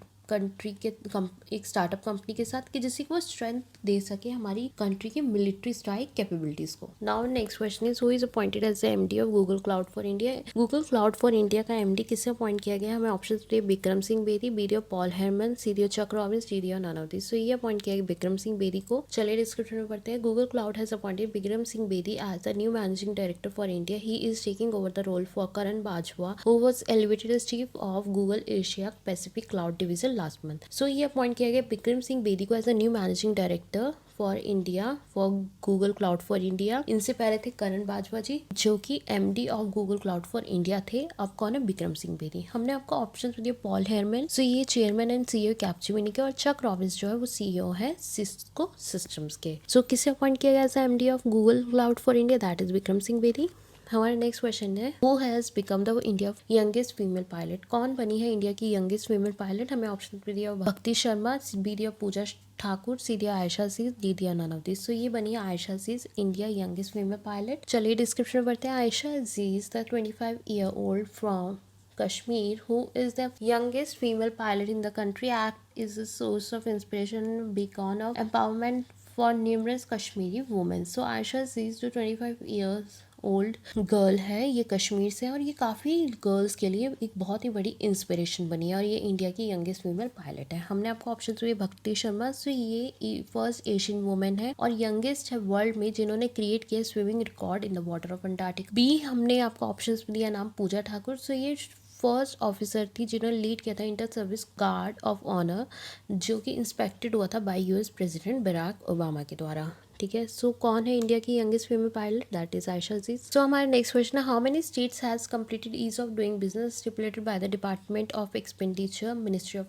company के साथ कि जिससे वो स्ट्रेंथ दे सके हमारी कंट्री की मिलिट्री स्ट्राइक कैपेबिलिटीज को। Now next question is who is appointed as the MD of Google cloud for India. Google cloud for India का एमडी किससे अपॉइंट किया गया? हमें ऑप्शन दिए Bikram Singh Bedi, B of Paul Herman, C of Chuck Robbins, D of none of this. So ये appoint किया गया बिक्रम सिंह बेदी को। चलिए डिस्क्रिप्शन में पढ़ते हैं। Google cloud has appointed Bikram Singh Bedi as the new managing director for India. He is taking over the role for Karan Bajwa who was elevated as chief of Google Asia Pacific cloud division last month. So ये appoint किया गया बिक्रम सिंह बेदी को as a new managing director for India for Google cloud for India. इनसे पहले थे करण बाजवा जी जो कि MD of Google cloud for India थे। अब कौन है? बिक्रम सिंह बेदी। हमने आपको ऑप्शन दिए पॉल हेरमैन, सो ये चेयरमैन एंड सीईओ कैप्जेमिनी के, और चक रॉबिन्स जो है वो सीईओ है सिस्को सिस्टम्स के। सो किसे अपॉइंट किया गया as MD of Google cloud for India? That is Bikram Singh Bedi. हमारा नेक्स्ट क्वेश्चन है who has become the India youngest female pilot. कौन बनी है इंडिया की यंगेस्ट फीमेल पायलट? हमें ऑप्शन पे दिया भक्ति शर्मा, बी दिया पूजा ठाकुर, सी दिया आयशा सीज, डी दिया नन ऑफ दिस। सो ये बनी है Ayesha Aziz India youngest female pilot. चलिए डिस्क्रिप्शन में पढ़ते हैं। आयशा अजीज द 25-year-old फ्रॉम Kashmir, who is the youngest female pilot in the country, act is a source of inspiration and beacon of empowerment for numerous Kashmiri women. So Aisha Aziz जो 25 years old girl है, ये कश्मीर से, और ये काफ़ी girls के लिए एक बहुत ही बड़ी इंस्पिरेशन बनी है, और ये इंडिया की यंगेस्ट फीमेल पायलट है। हमने आपको ऑप्शन दिए भक्ति शर्मा, सो ये फर्स्ट एशियन वुमेन है और यंगेस्ट है वर्ल्ड में जिन्होंने क्रिएट किया swimming record in the water of Antarctica. B हमने आपको ऑप्शन दिया नाम पूजा ठाकुर, सो ये फर्स्ट ऑफिसर थी जिन्होंने लीड किया था inter service guard of honour जो कि इंस्पेक्टेड हुआ था by US president Barack Obama के द्वारा। ठीक है, सो कौन है इंडिया की youngest female pilot? That is Ayesha Aziz. So हमारा नेक्स्ट क्वेश्चन है how many states has completed ease of doing business stipulated by the department of expenditure ministry of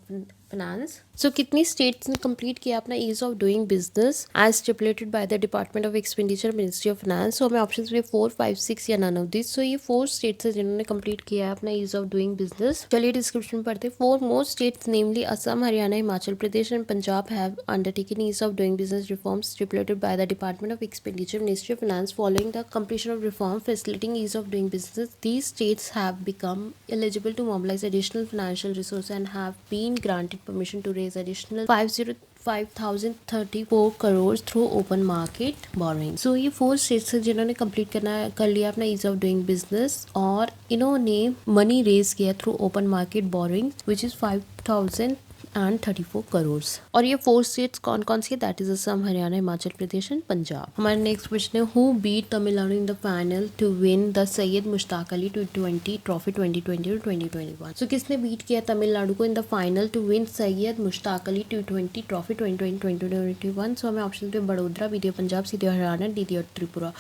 finance. So कितनी स्टेट्स ने कंप्लीट किया अपना ease of doing business as stipulated by the department of expenditure ministry of finance? So हमें option दिए 4, 5, 6 या none of this. So ये 4 states है जिन्होंने कंप्लीट किया है अपना ईज ऑफ डूइंग बिजनेस। चलिए डिस्क्रिप्शन में पढ़ते हैं। 4 more states namely Assam, Haryana, Himachal Pradesh and Punjab have undertaken ease of doing business reforms stipulated by the department of expenditure ministry of finance following the completion of reform facilitating ease of doing business. These states have become eligible to mobilize additional financial resources and have been granted permission to raise additional 5,034 crore through open market borrowing. So ये 4 states हैं जिन्होंने complete कर लिया अपना ease of doing business और इन्होंने money raise किया through open market borrowing which is 5,034 crore. और ये 4 स्टेट्स कौन कौन सी है? That is Assam, Haryana, Himachal Pradesh and Punjab. हमारा नेक्स्ट क्वेश्चन है who beat Tamil Nadu in the final to win the Syed Mushtaq Ali T20 trophy 2020 और 2021। सो किसने बीट किया तमिलनाडु को in the final to win Syed Mushtaq Ali T20 trophy 2020-2021? सो हमें ऑप्शन पे Vadodara, B of Punjab, C of Haryana, D of Tripura.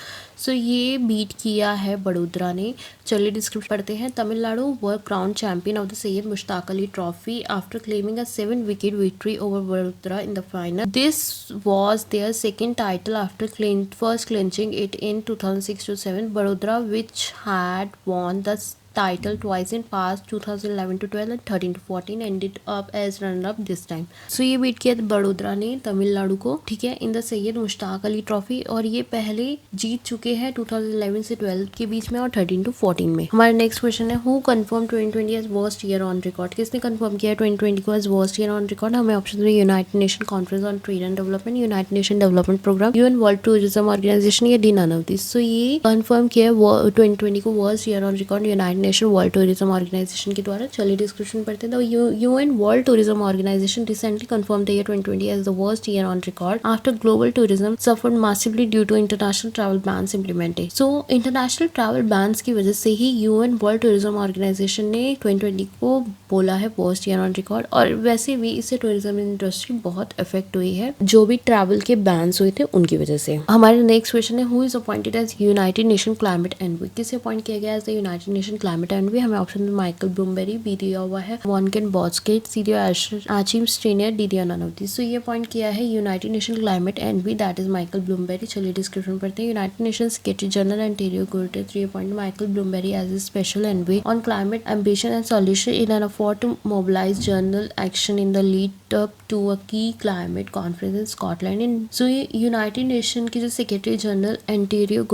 So ये beat किया है बड़ोदरा ने। चलिए डिस्क्रिप्शन पढ़ते हैं। Tamil Nadu were crown champion of the Syed Mushtaq Ali trophy after claiming a 7-wicket victory over Vadodara in the final. This was their second title after first clinching it in 2006-07. Vadodara, which had won the title twice in past 2011-12 and 13-14 ended up as runner up this time. So ये beat किया बड़ोदरा ने तमिलनाडु को, ठीक है, in the Syed Mushtaq Ali trophy, और ये पहले जीत चुके हैं 2011 से 12 के बीच में और 13-14 में। हमारा नेक्स्ट क्वेश्चन है who confirm 2020 as worst year on record? किसने कंफर्म किया 2020 को as worst year on record? हमें ऑप्शन में United Nation conference on trade and development, United nation development program, UN world tourism organization या D none of this. So ये confirm किया 2020 को worst year on record United Nation world tourism organization के द्वारा। चलिए description पढ़ते हैं। UN world tourism organization recently confirm the year 2020 as the worst year on record after global tourism suffered massively due to international travel bans implemented. So international travel bans की वजह से ही UN world tourism organization ने 2020 को बोला है worst year on record, और वैसे भी इससे टूरिज्म इंडस्ट्री बहुत इफेक्ट हुई है जो भी ट्रैवल के बैन्स हुए थे उनकी वजह से। हमारे नेक्स्ट क्वेश्चन है who is appointed as united nation climate envoy? किसे अपॉइंट किया गया as the united nation climate envoy, हमें ऑप्शन में माइकल ब्लूमबेरी, बी दिया हुआ है वॉनकेन बॉस्केट, सी दिया आचिम स्ट्रेनियर, डी दिया नन ऑफ दिस। सो ये पॉइंट किया है united nation climate envoy, that is Michael Bloomberg. चलिए डिस्क्रिप्शन पढ़ते हैं। United nation secretary general Antonio Guterres, 3 point Michael Bloomberg as a special envoy on climate ambition and solution in an effort to mobilise general action in the lead up to a key climate conference in Scotland. So ये united nation के जो secretary general Antonio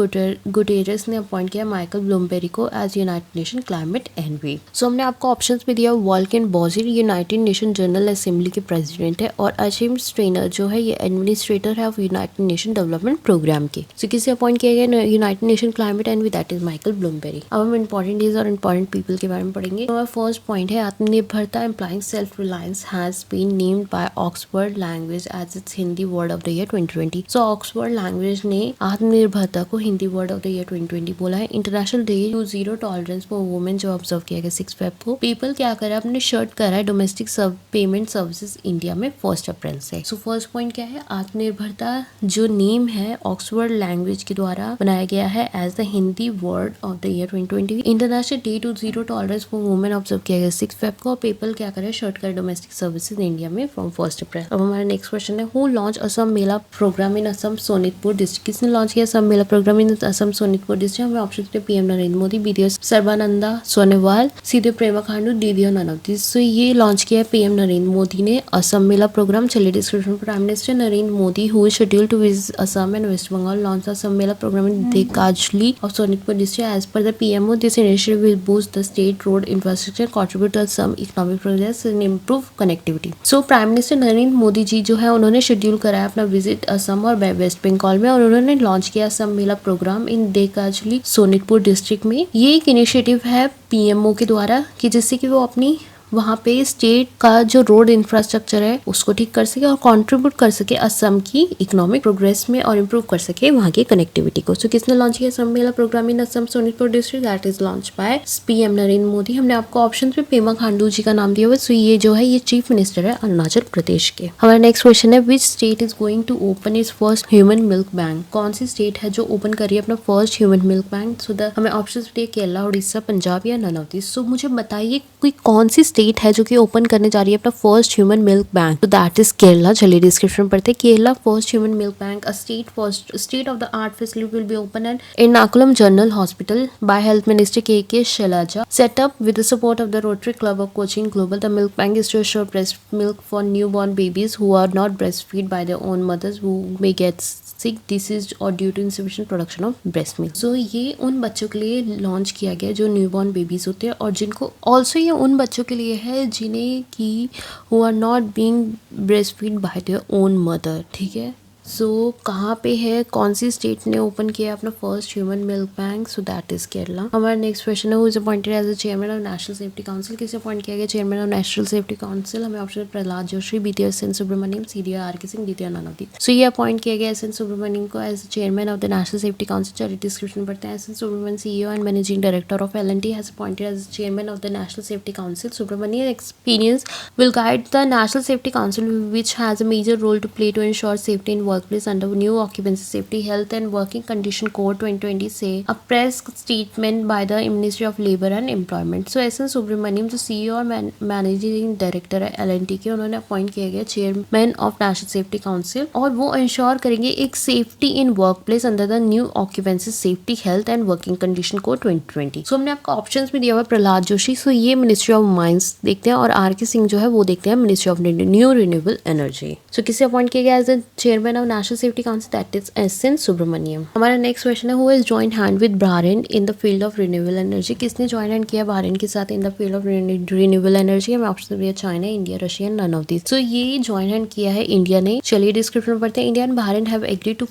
Guterres ने appoint किया Michael Bloomberg को as united nation climate envoy. So हमने आपको options में दिया Volkan Bozkir united nation general assembly के प्रेसिडेंट है, और अचिम स्ट्रेनर जो है ये एडमिनिस्ट्रेटर है of united nation development programme के। सो किसे अपॉइंट किया गया united nation climate envoy, that is Michael Bloomberg. अब हम इंपॉर्टेंट डेज और इंपॉर्टेंट पीपल के बारे में पढ़ेंगे। हमारा फर्स्ट पॉइंट है Aatmanirbharta implying self reliance has been named by Oxford language as its Hindi word of the year 2020। So Oxford language ने आत्मनिर्भरता को Hindi word of the year 2020 बोला है। International day to zero tolerance for women जो observe किया गया 6 Feb को। People क्या कर रहा है, अपने शर्ट कर रहा है डोमेस्टिक पेमेंट सर्विसेज इंडिया में 1 अप्रैल से। सो फर्स्ट पॉइंट क्या है, आत्मनिर्भरता जो नेम है ऑक्सफोर्ड लैंग्वेज के द्वारा बनाया गया है as the Hindi word of the year 2020। International day to zero tolerance for women observe किया गया 6 फेब को। पीपल क्या कर रहे हैं, शर्ट कर डोमेस्टिक सर्विसेज इंडिया में फ्रॉम 1 अप्रैल। अब हमारा नेक्स्ट क्वेश्चन है, who launch Assam Mela programme in Assam Sonitpur district. किसने लॉन्च किया Assam Mela programme in Assam Sonitpur district. हमें ऑप्शन थे पीएम नरेंद्र मोदी, बी दिया सर्बानंदा सोनोवाल, सी दिया प्रेमा खांडू, डी दिया नन ऑफ दिस। सो ये लॉन्च किया है पीएम नरेंद्र मोदी ने असम मेला प्रोग्राम। चलिए description. Prime minister Narendra Modi who is scheduled to visit Assam and west Bengal launch Assam Mela programme in Dhekiajuli of Sonitpur district. As per the PMO, this initiative will boost the state road infrastructure, contribute to some economic progress and improve connectivity. So prime minister Narendra Modi ji जो है उन्होंने schedule कराया अपना visit Assam और waste Bengal में, और उन्होंने launch किया Assam Mela programme in देकाजली Sonitpur district में। ये एक इनिशिएटिव है पीएमओ के द्वारा कि जिससे कि वो अपनी वहाँ पे स्टेट का जो रोड इंफ्रास्ट्रक्चर है उसको ठीक कर सके और कंट्रीब्यूट कर सके असम की इकोनॉमिक प्रोग्रेस में और इम्प्रूव कर सके वहाँ की कनेक्टिविटी को। सो किसने लॉन्च किया Assam Mela programme in Assam Sonitpur district, that is launch by PM Narendra Modi. हमने आपको ऑप्शन पे पेमा खांडू जी का नाम दिया हुआ। सो ये जो है ये चीफ मिनिस्टर है अरुणाचल प्रदेश के। हमारा नेक्स्ट क्वेश्चन है, which state is going to open its first human milk bank. कौन सी स्टेट है जो ओपन कर रही है अपना फर्स्ट ह्यूमन मिल्क बैंक। सो हमें ऑप्शन दिए केरला, उड़ीसा, पंजाब या नन ऑफ दिस। सो मुझे बताइए कोई कौन सी स्टेट है जो कि ओपन करने जा रही है अपना फर्स्ट ह्यूमन मिल्क बैंक। तो दैट इज केरला। चलिए डिस्क्रिप्शन पढ़ते हैं। Kerala first human milk bank, a state of the art facility will be open at Ernakulam general hospital by health minister के Selja, set up with the support of the Rotary Club of Cochin Global. The milk bank is to assure breast milk for newborn babies who are not breastfed by their own mothers who may get sick, diseased or due to insufficient production of breast milk. So ये उन बच्चों के लिए launch किया गया जो newborn babies होते हैं, और जिनको ऑल्सो ये उन बच्चों के लिए है जिन्हें की who are not being breastfed by their own mother। ठीक है। सो कहाँ पे है, कौन सी स्टेट ने ओपन किया अपना first human milk bank. So that is Kerala. हमारा नेक्स्ट क्वेश्चन है, who is appointed as the chairman of national safety council. किसे अपॉइंट किया गया chairman of national safety council. हमें ऑप्शन प्रहलाद जोशी, बी दिया एस.एन. सुब्रमण्यम, सी दिया आर.के. सिंह, डी दिया none of this. So ये अपॉइंट किया गया एस.एन. सुब्रमण्यम को as chairman of the national safety council. चलिए डिस्क्रिप्शन पढ़ते हैं। S N. Subramaniam CEO and managing director of L&T has appointed as chairman of the national safety council. Subramaniam experience will guide the National Safety Council, which has a major role to play to ensure safety in workplace under new Occupancy Safety Health and Working Condition Code 2020 से a press statement by the Ministry of Labor and Employment. So S N. Subramaniam जो CEO और managing director है L&T के, उन्होंने appoint किया गया chairman of national safety council, और वो इंश्योर करेंगे एक safety in work place under the new occupancy safety health and working condition code 2020। सो हमने आपको ऑप्शन में दिया हुआ प्रहलाद जोशी, सो ये मिनिस्ट्री ऑफ माइंस देखते हैं, और आर.के. सिंह जो है वो देखते हैं ministry of new renewable energy. So किसे अपॉइंट किया गया as the chairman of national safety council, that is S N. Subramaniam. हमारा नेक्स्ट क्वेश्चन है, who has joined hand with Bahrain in the field of renewable energy. किसने join hand किया Bahrain के साथ in the field of renewable energy. हमें option दिया China, India, Russia, none of this. So ये join hand किया है India ने। चलिए डिस्क्रिप्शन पढ़ते हैं। India and Bahrain have agreed to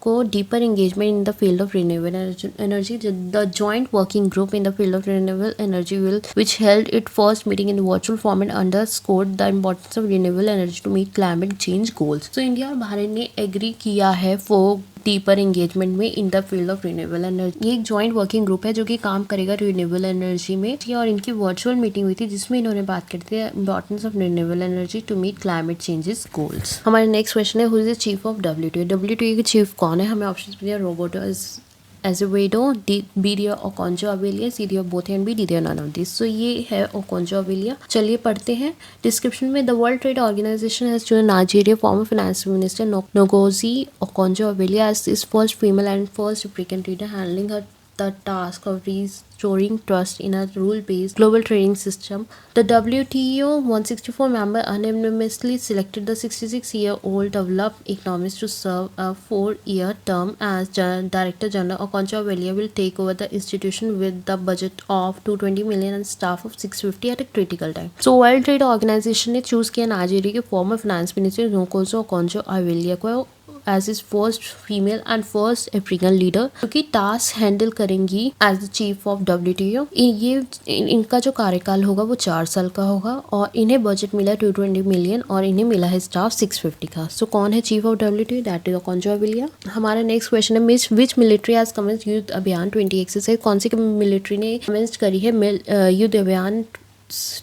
को deeper engagement in the field of renewable energy. The joint working group in the field of renewable energy will which held its first meeting in virtual format underscored the importance of renewable energy to meet climate change goals. So India और Bahrain ने agree किया है for deeper engagement में इन the field of renewable energy. ये एक joint working group है जो कि काम करेगा रिन्यूएबल एनर्जी में, और इनकी वर्चुअल मीटिंग हुई थी जिसमें इन्होंने बात करी थी importance of renewable energy to meet climate changes goals. हमारा नेक्स्ट क्वेश्चन है, who is the chief of WTO। WTO के चीफ कौन है। हमें ऑप्शन दिया Roberto Azevedo, Bidia Okonjo Iweala, CD of both and B, Did none of these. So ये है Okonjo Iweala. चलिए पढ़ते हैं डिस्क्रिप्शन में. The world trade organization has chosen Nigeria former finance minister Ngozi Okonjo-Iweala as its first female and first African leader, handling the task of restoring trust in a rule-based global trading system. The WTO 164 member unanimously selected the 66-year-old developed economist to serve a 4-year term as Director General. Okonjo-Iweala will take over the institution with the budget of $220 million and staff of 650 at a critical time. So World Trade Organization ने choose किया Nigeria के former finance minister Ngozi Okonjo-Iweala को as is first female and first African leader, क्योंकि task handle करेंगी as the chief of WTO. ये इनका जो कार्यकाल होगा वो 4 साल का होगा और इन्हें बजट मिला 220 मिलियन और इन्हें मिला है स्टाफ 650 का. सो कौन है chief of WTO? That is Okonjo-Iweala. हमारा नेक्स्ट क्वेश्चन है विच मिलिट्री हैज कमेंस्ड युद्ध अभियान 20 एक्सरसाइज. कौन सी मिलिट्री ने कमेंस्ड करी है युद्ध अभियान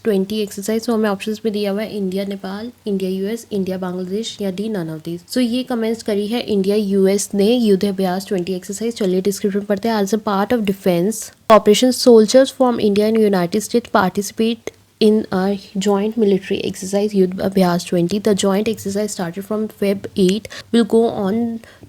20 एक्सरसाइज. तो हमें ऑप्शंस में दिया हुआ है India Nepal, India US, India Bangladesh या डी नन ऑफ दीज. सो ये कमेंट्स करी है इंडिया US ने युद्ध अभ्यास 20 एक्सरसाइज. चलिए डिस्क्रिप्शन पढ़ते हैं. As a part of defence operation soldiers from India and United State participate in a joint military exercise Yudh Abhyas 20. The joint exercise started from Feb 8 will go on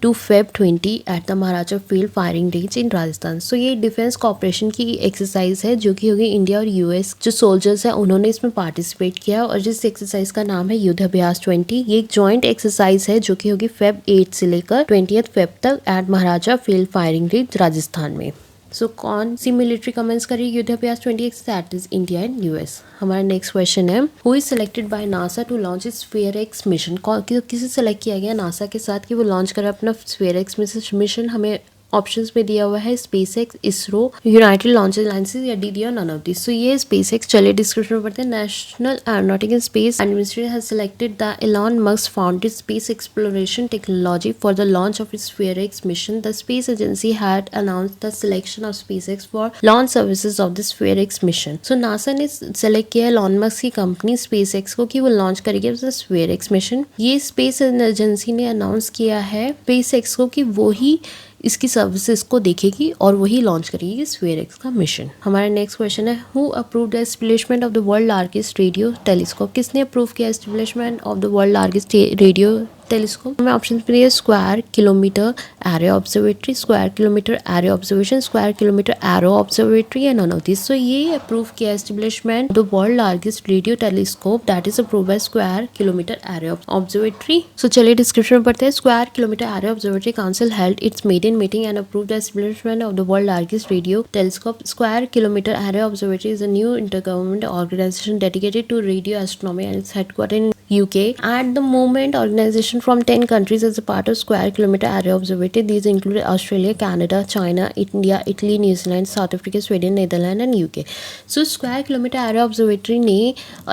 to Feb 20 at the Maharaja Field Firing Range in Rajasthan. So ये defence cooperation की exercise है जो कि होगी India और US जो soldiers हैं उन्होंने इसमें पार्टिसिपेट किया और जिस एक्सरसाइज का नाम है युद्ध अभ्यास 20. ये एक जॉइंट एक्सरसाइज है जो कि होगी Feb 8 से लेकर 20 Feb तक एट महाराजा फील्ड फायरिंग रेंज राजस्थान में. सो कौन सी मिलिट्री कमेंट्स करी युद्ध अभ्यास 20 that is India and US. हमारा नेक्स्ट क्वेश्चन है who is selected by NASA to launch its SPHEREx mission. किसे सेलेक्ट किया गया नासा के साथ कि वो लॉन्च करे अपना स्फीयर-X मिशन. हमें ऑप्शंस में दिया हुआ है SpaceX, इसरो, यूनाइटेड लॉन्च एलायंसेस या डी और नन ऑफ दिस. सो ये SpaceX. चलिए डिस्क्रिप्शन में पढ़ते हैं. National aeronautical space administration has selected the Elon Musk founded space exploration technology for the launch of its SPHEREx mission. The space agency had announced the selection of SpaceX for launch services of the SPHEREx mission. So NASA ने select किया Elon Musk की company SpaceX को कि वो launch करेगी SPHEREx mission. ये space agency ने announce किया है SpaceX को कि वो ही इसकी सर्विसेज को देखेगी और वही लॉन्च करेगी स्फीयर-X का मिशन. हमारा नेक्स्ट क्वेश्चन है who approved the establishment of the world largest radio telescope. किसने अप्रूव किया establishment of the world largest radio telescope. हमें ऑप्शन पे दिए square kilometre array observatory, square kilometre array observation, square kilometre array observatory and none of this. So ये approve किया establishment the world largest radio telescope that is approve by square kilometre array observatory. So चलिए description में पढ़ते हैं. Square kilometre array observatory council held its maiden meeting and approved the establishment of the world largest radio telescope. Square kilometre array observatory is a new intergovernment organisation dedicated to radio astronomy and its headquartered in UK. At the moment, organization from 10 countries as a part of Square Kilometer Array Observatory. These include Australia, Canada, China, India, Italy, New Zealand, South Africa, Sweden, Netherlands and UK. So Square Kilometer Array Observatory ने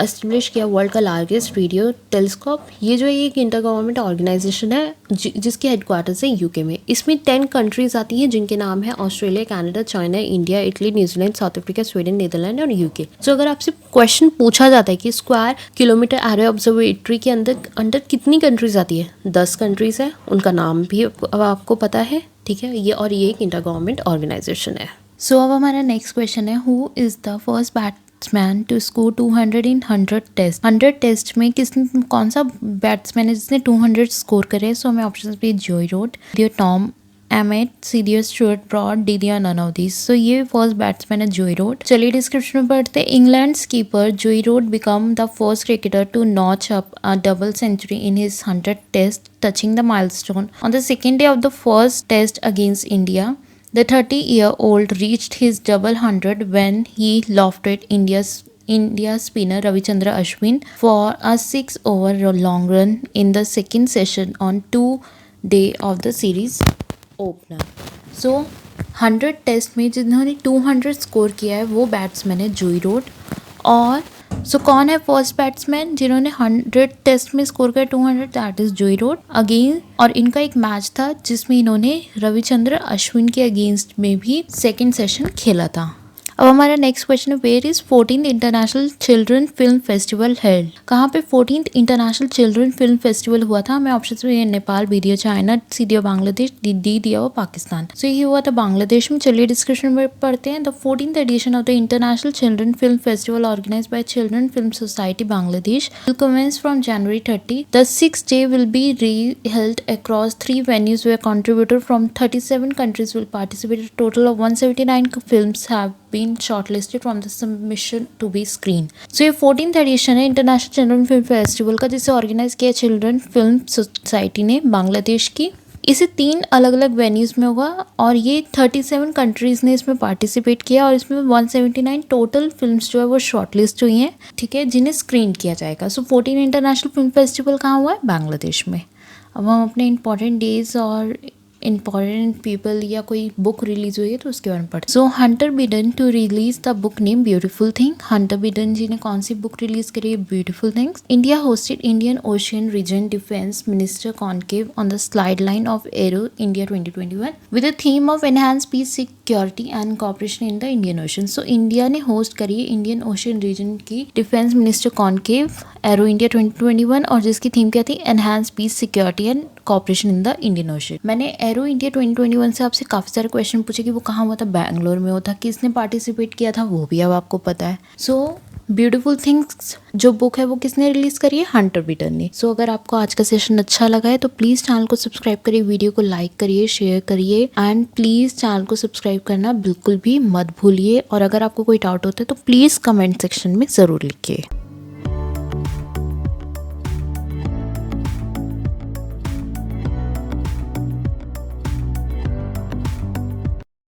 establish किया world का largest radio telescope. ये जो एक inter government organisation है जिसके headquarters है UK में. इसमें 10 कंट्रीज आती हैं जिनके नाम है Australia, Canada, China, India, Italy, New Zealand, South Africa, Sweden, Netherland और UK. सो अगर आपसे क्वेश्चन पूछा जाता है कि स्क्वायर किलोमीटर एरे ऑब्जर्वेटरी के अंदर कितनी कंट्रीज आती है, 10 कंट्रीज है. उनका नाम भी अब आपको पता है, ठीक है. ये एक इंटर गवर्नमेंट ऑर्गेनाइजेशन है. सो अब हमारा नेक्स्ट क्वेश्चन है who is the first batsman to score 200 in 100 test. 100 test में कौन सा बैट्समैन है जिसने 200 स्कोर करे. सो हमें ऑप्शन पे जोई रूट, टॉम एमेट, सीरियस स्टुअर्ट ब्रॉड, डीडिया नन ऑफ दिस. सो ये फर्स्ट बैट्समैन है जोई रूट. चलिए डिस्क्रिप्शन में पढ़ते हैं. England's keeper Joe root become the first cricketer to notch up a double century in his 100 test, touching the milestone on the second day of the first test against India. The 30-year-old reached his double 100 when he lofted India spinner Ravichandra Ashwin for a 6-over long run in the second session on 2 day of the series opener. So 100 test में जिन्होंने 200 score किया है वो batsman है जोई root. और कौन है फर्स्ट बैट्समैन जिन्होंने 100 टेस्ट में स्कोर किया 200, दैट इज जोई रूट अगेन. और इनका एक मैच था जिसमें इन्होंने रविचंद्र अश्विन के अगेंस्ट में भी सेकंड सेशन खेला था. अब हमारा नेक्स्ट क्वेश्चन है, where is 14th international children film festival held? कहाँ पे 14th international children film festival हुआ था? हमें ऑप्शन में नेपाल, बी दिया चाइना, सी दिया बांग्लादेश, डी दिया हुआ पाकिस्तान। सो ये हुआ था बांग्लादेश में। चलिए डिस्क्रिप्शन में पढ़ते हैं। The 14th edition of the international children film festival organised by children film society Bangladesh will commence from January 30. The sixth day will be held across 3 venues where contributors from 37 countries will participate. A total of 179 films have been shortlisted from the submission to be screened. So ये 14th addition है international children film festival का, जिसे organise किया children film society ने बांग्लादेश की। इसे 3 अलग अलग वेन्यूज में हुआ और ये 37 कंट्रीज ने इसमें पार्टिसिपेट किया और इसमें 179 टोटल फिल्म्स जो है वो शॉर्टलिस्ट हुई हैं, ठीक है, जिन्हें स्क्रीन किया जाएगा। सो 14 इंटरनेशनल फिल्म फेस्टिवल कहाँ हुआ है? बांग्लादेश में। अब हम अपने इंपॉर्टेंट डेज और इंपॉर्टेंट पीपल या कोई बुक रिलीज हुई है तो उसके बारे में पढ़ते। So Hunter Biden to release the book name beautiful thing. Hunter Biden ji ने कौन सी बुक रिलीज करी है? Beautiful things. India hosted Indian ocean region defence minister conclave on the slide line of aero India 2021 with the theme of enhance peace security and cooperation in the Indian ocean. So India ने host करी है Indian ocean region की defence minister conclave aero India 2021 और जिसकी theme क्या थी? Enhance peace security and cooperation in the Indian ocean. मैंने arrow India 2021 से आपसे काफी सारे क्वेश्चन पूछे कि वो कहाँ हुआ था? बैंगलोर में हुआ था। किसने पार्टिसिपेट किया था वो भी अब आपको पता है। सो ब्यूटीफुल थिंग्स जो बुक है वो किसने रिलीज करी है? हंटर बिडन ने। सो अगर आपको आज का सेशन अच्छा लगा है तो प्लीज चैनल को सब्सक्राइब करिए, वीडियो को लाइक करिए, शेयर करिए एंड प्लीज चैनल को सब्सक्राइब करना बिल्कुल भी मत भूलिए। और अगर आपको कोई डाउट होता है तो प्लीज कमेंट सेक्शन में जरूर लिखिए।